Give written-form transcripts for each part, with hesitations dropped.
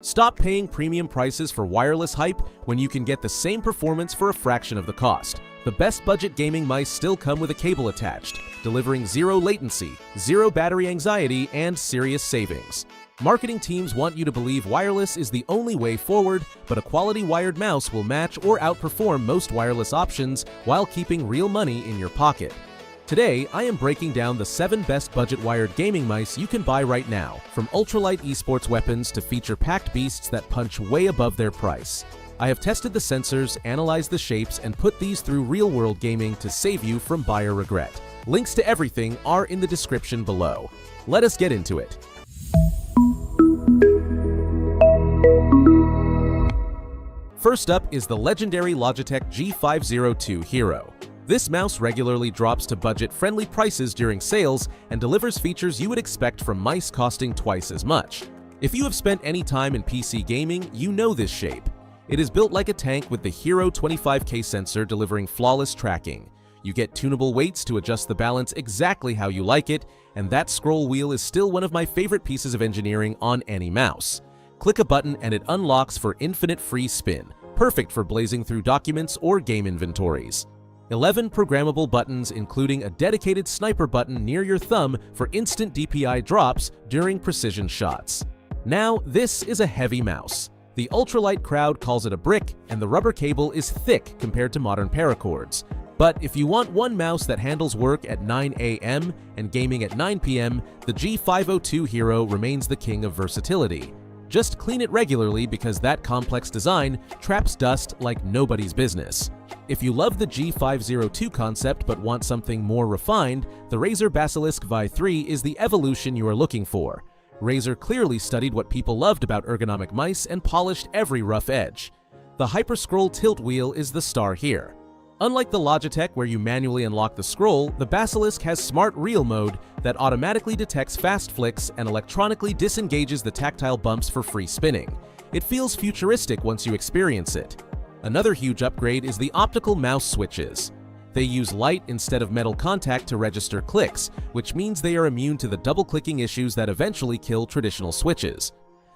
Stop paying premium prices for wireless hype when you can get the same performance for a fraction of the cost. The best budget gaming mice still come with a cable attached, delivering zero latency, zero battery anxiety, and serious savings. Marketing teams want you to believe wireless is the only way forward, but a quality wired mouse will match or outperform most wireless options while keeping real money in your pocket. Today, I am breaking down the 7 best budget wired gaming mice you can buy right now, from ultralight esports weapons to feature-packed beasts that punch way above their price. I have tested the sensors, analyzed the shapes, and put these through real-world gaming to save you from buyer regret. Links to everything are in the description below. Let us get into it. First up is the legendary Logitech G502 Hero. This mouse regularly drops to budget-friendly prices during sales and delivers features you would expect from mice costing twice as much. If you have spent any time in PC gaming, you know this shape. It is built like a tank with the Hero 25K sensor delivering flawless tracking. You get tunable weights to adjust the balance exactly how you like it, and that scroll wheel is still one of my favorite pieces of engineering on any mouse. Click a button and it unlocks for infinite free spin, perfect for blazing through documents or game inventories. 11 programmable buttons, including a dedicated sniper button near your thumb for instant DPI drops during precision shots. Now, this is a heavy mouse. The ultralight crowd calls it a brick, and the rubber cable is thick compared to modern paracords. But if you want one mouse that handles work at 9 a.m. and gaming at 9 p.m., the G502 Hero remains the king of versatility. Just clean it regularly because that complex design traps dust like nobody's business. If you love the G502 concept but want something more refined, the Razer Basilisk V3 is the evolution you are looking for. Razer clearly studied what people loved about ergonomic mice and polished every rough edge. The Hyperscroll tilt wheel is the star here. Unlike the Logitech where you manually unlock the scroll, the Basilisk has Smart Reel mode that automatically detects fast flicks and electronically disengages the tactile bumps for free spinning. It feels futuristic once you experience it. Another huge upgrade is the optical mouse switches. They use light instead of metal contact to register clicks, which means they are immune to the double-clicking issues that eventually kill traditional switches.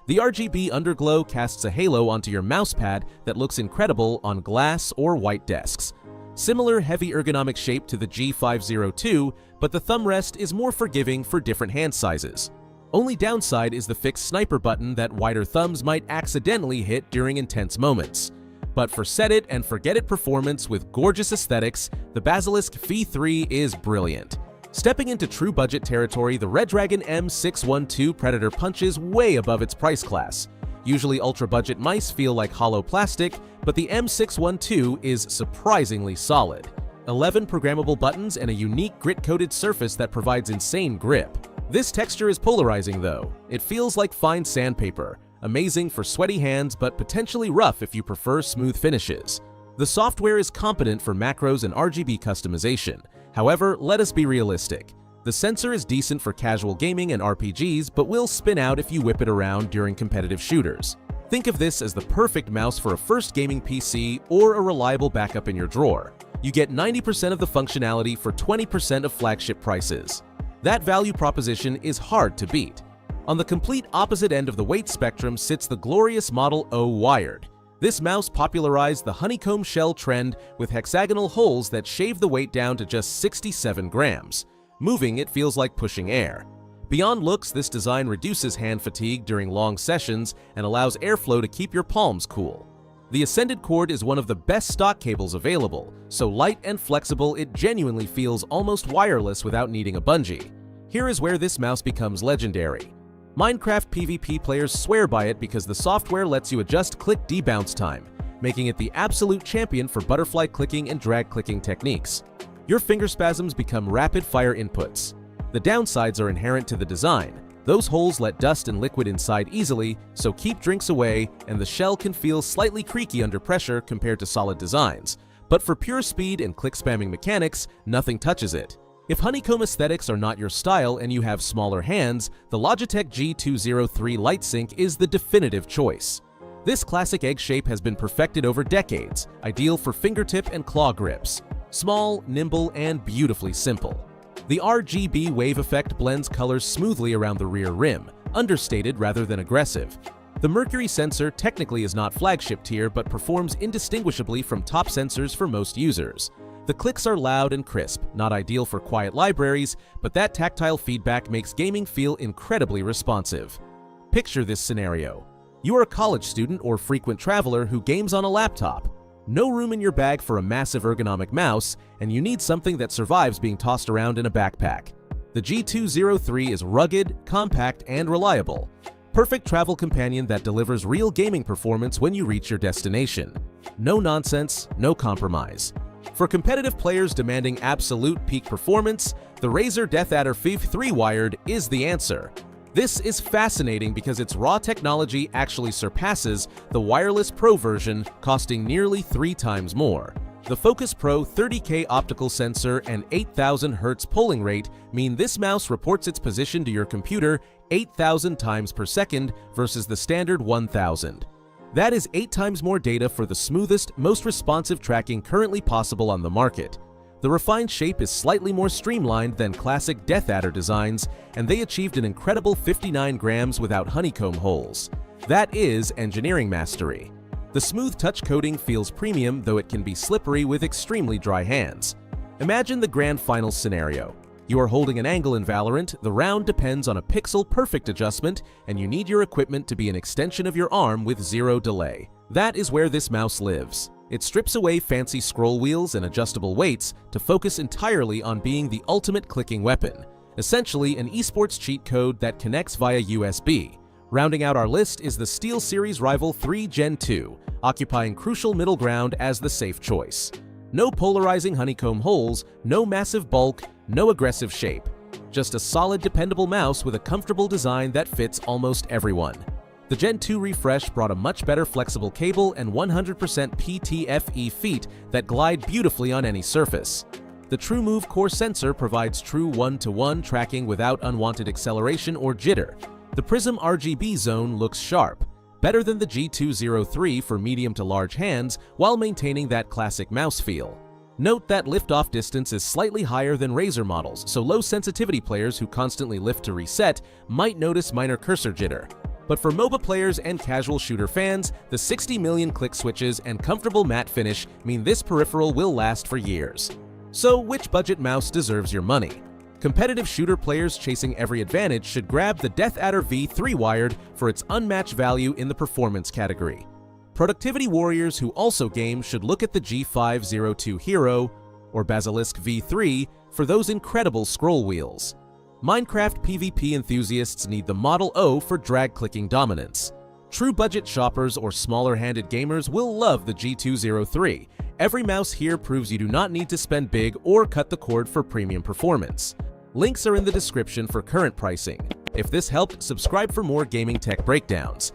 The RGB underglow casts a halo onto your mousepad that looks incredible on glass or white desks. Similar heavy ergonomic shape to the G502, but the thumb rest is more forgiving for different hand sizes. Only downside is the fixed sniper button that wider thumbs might accidentally hit during intense moments. But for set it and forget it performance with gorgeous aesthetics, the Basilisk V3 is brilliant. Stepping into true budget territory, the Redragon M612 Predator punches way above its price class. Usually ultra-budget mice feel like hollow plastic, but the M612 is surprisingly solid. 11 programmable buttons and a unique grit-coated surface that provides insane grip. This texture is polarizing though. It feels like fine sandpaper, amazing for sweaty hands but potentially rough if you prefer smooth finishes. The software is competent for macros and RGB customization. However, let us be realistic. The sensor is decent for casual gaming and RPGs, but will spin out if you whip it around during competitive shooters. Think of this as the perfect mouse for a first gaming PC or a reliable backup in your drawer. You get 90% of the functionality for 20% of flagship prices. That value proposition is hard to beat. On the complete opposite end of the weight spectrum sits the glorious Model O Wired. This mouse popularized the honeycomb shell trend with hexagonal holes that shave the weight down to just 67 grams. Moving it feels like pushing air. Beyond looks, this design reduces hand fatigue during long sessions and allows airflow to keep your palms cool. The Ascended cord is one of the best stock cables available, so light and flexible it genuinely feels almost wireless without needing a bungee. Here is where this mouse becomes legendary. Minecraft PvP players swear by it because the software lets you adjust click debounce time, making it the absolute champion for butterfly clicking and drag clicking techniques. Your finger spasms become rapid-fire inputs. The downsides are inherent to the design. Those holes let dust and liquid inside easily, so keep drinks away, and the shell can feel slightly creaky under pressure compared to solid designs. But for pure speed and click-spamming mechanics, nothing touches it. If honeycomb aesthetics are not your style and you have smaller hands, the Logitech G203 LightSync is the definitive choice. This classic egg shape has been perfected over decades, ideal for fingertip and claw grips. Small, nimble, and beautifully simple. The RGB wave effect blends colors smoothly around the rear rim, understated rather than aggressive. The Mercury sensor technically is not flagship tier but performs indistinguishably from top sensors for most users. The clicks are loud and crisp, not ideal for quiet libraries, but that tactile feedback makes gaming feel incredibly responsive. Picture this scenario. You are a college student or frequent traveler who games on a laptop. No room in your bag for a massive ergonomic mouse, and you need something that survives being tossed around in a backpack. The G203 is rugged, compact, and reliable. Perfect travel companion that delivers real gaming performance when you reach your destination. No nonsense, no compromise. For competitive players demanding absolute peak performance, the Razer DeathAdder V3 wired is the answer. This is fascinating because its raw technology actually surpasses the wireless Pro version, costing nearly 3 times more. The Focus Pro 30K optical sensor and 8000 Hz polling rate mean this mouse reports its position to your computer 8,000 times per second versus the standard 1,000. That is 8 times more data for the smoothest, most responsive tracking currently possible on the market. The refined shape is slightly more streamlined than classic DeathAdder designs, and they achieved an incredible 59 grams without honeycomb holes. That is engineering mastery. The smooth touch coating feels premium, though it can be slippery with extremely dry hands. Imagine the grand final scenario. You are holding an angle in Valorant, the round depends on a pixel-perfect adjustment, and you need your equipment to be an extension of your arm with zero delay. That is where this mouse lives. It strips away fancy scroll wheels and adjustable weights to focus entirely on being the ultimate clicking weapon, essentially an esports cheat code that connects via USB. Rounding out our list is the SteelSeries Rival 3 Gen 2, occupying crucial middle ground as the safe choice. No polarizing honeycomb holes, no massive bulk, no aggressive shape. Just a solid, dependable mouse with a comfortable design that fits almost everyone. The Gen 2 refresh brought a much better flexible cable and 100% PTFE feet that glide beautifully on any surface. The TrueMove core sensor provides true one-to-one tracking without unwanted acceleration or jitter. The Prism RGB zone looks sharp, better than the G203 for medium to large hands while maintaining that classic mouse feel. Note that liftoff distance is slightly higher than Razer models, so low-sensitivity players who constantly lift to reset might notice minor cursor jitter. But for MOBA players and casual shooter fans, the 60 million click switches and comfortable matte finish mean this peripheral will last for years. So which budget mouse deserves your money? Competitive shooter players chasing every advantage should grab the DeathAdder V3 wired for its unmatched value in the performance category. Productivity warriors who also game should look at the G502 Hero or Basilisk V3 for those incredible scroll wheels. Minecraft PvP enthusiasts need the Model O for drag-clicking dominance. True budget shoppers or smaller-handed gamers will love the G203. Every mouse here proves you do not need to spend big or cut the cord for premium performance. Links are in the description for current pricing. If this helped, subscribe for more gaming tech breakdowns.